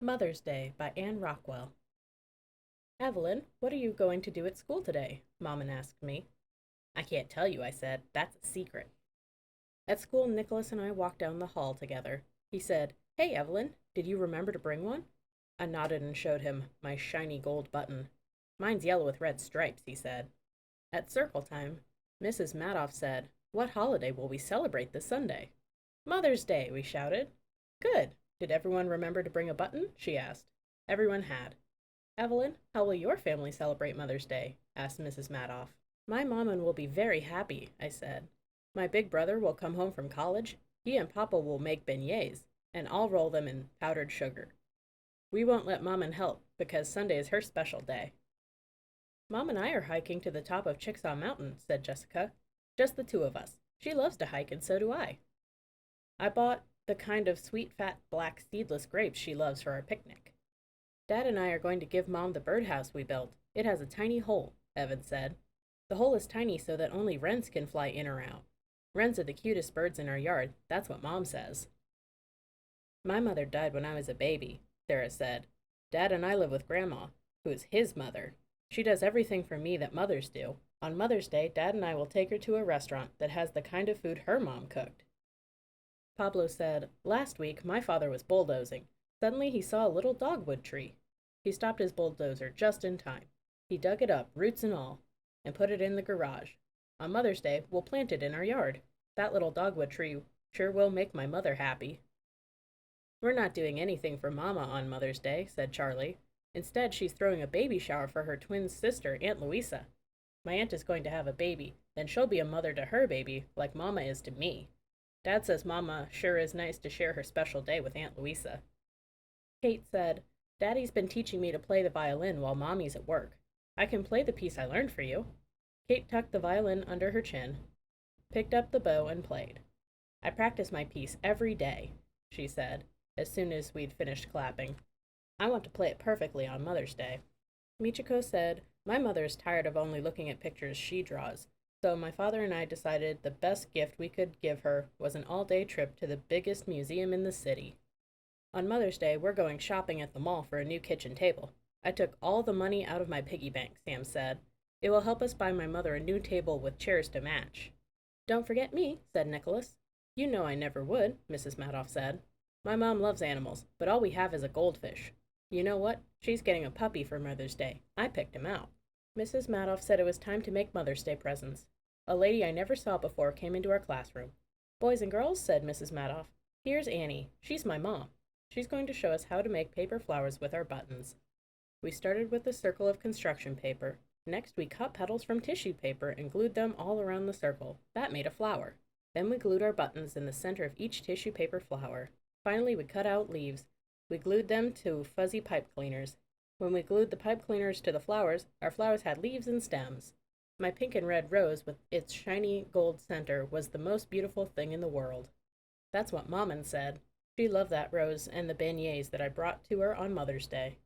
Mother's Day by Anne Rockwell. Evelyn, what are you going to do at school today? Maman asked me. I can't tell you, I said. That's a secret. At school, Nicholas and I walked down the hall together. He said, Hey, Evelyn, did you remember to bring one? I nodded and showed him my shiny gold button. Mine's yellow with red stripes, he said. At circle time, Mrs. Madoff said, What holiday will we celebrate this Sunday? Mother's Day, we shouted. Good. Did everyone remember to bring a button? She asked. Everyone had. Evelyn, how will your family celebrate Mother's Day? Asked Mrs. Madoff. My mama will be very happy, I said. My big brother will come home from college. He and Papa will make beignets, and I'll roll them in powdered sugar. We won't let Mom and help, because Sunday is her special day. Mom and I are hiking to the top of Chickasaw Mountain, said Jessica. Just the two of us. She loves to hike, and so do I. I bought the kind of sweet, fat, black, seedless grapes she loves for our picnic. Dad and I are going to give Mom the birdhouse we built. It has a tiny hole, Evan said. The hole is tiny so that only wrens can fly in or out. Wrens are the cutest birds in our yard, that's what Mom says. My mother died when I was a baby, Sarah said. Dad and I live with Grandma, who is his mother. She does everything for me that mothers do. On Mother's Day, Dad and I will take her to a restaurant that has the kind of food her mom cooked. Pablo said, Last week, my father was bulldozing. Suddenly he saw a little dogwood tree. He stopped his bulldozer just in time. He dug it up, roots and all, and put it in the garage. On Mother's Day, we'll plant it in our yard. That little dogwood tree sure will make my mother happy. We're not doing anything for Mama on Mother's Day, said Charlie. Instead, she's throwing a baby shower for her twin sister, Aunt Louisa. My aunt is going to have a baby, then she'll be a mother to her baby, like Mama is to me. Dad says Mama sure is nice to share her special day with Aunt Louisa. Kate said, Daddy's been teaching me to play the violin while Mommy's at work. I can play the piece I learned for you. Kate tucked the violin under her chin, picked up the bow, and played. I practice my piece every day, she said, as soon as we'd finished clapping. I want to play it perfectly on Mother's Day. Michiko said, My mother is tired of only looking at pictures she draws, so my father and I decided the best gift we could give her was an all-day trip to the biggest museum in the city. On Mother's Day, we're going shopping at the mall for a new kitchen table. I took all the money out of my piggy bank, Sam said. It will help us buy my mother a new table with chairs to match. Don't forget me, said Nicholas. You know I never would, Mrs. Madoff said. My mom loves animals, but all we have is a goldfish. You know what? She's getting a puppy for Mother's Day. I picked him out. Mrs. Madoff said it was time to make Mother's Day presents. A lady I never saw before came into our classroom. Boys and girls, said Mrs. Madoff, here's Annie. She's my mom. She's going to show us how to make paper flowers with our buttons. We started with a circle of construction paper. Next, we cut petals from tissue paper and glued them all around the circle. That made a flower. Then we glued our buttons in the center of each tissue paper flower. Finally, we cut out leaves. We glued them to fuzzy pipe cleaners. When we glued the pipe cleaners to the flowers, our flowers had leaves and stems. My pink and red rose with its shiny gold center was the most beautiful thing in the world. That's what Maman said. She loved that rose and the beignets that I brought to her on Mother's Day.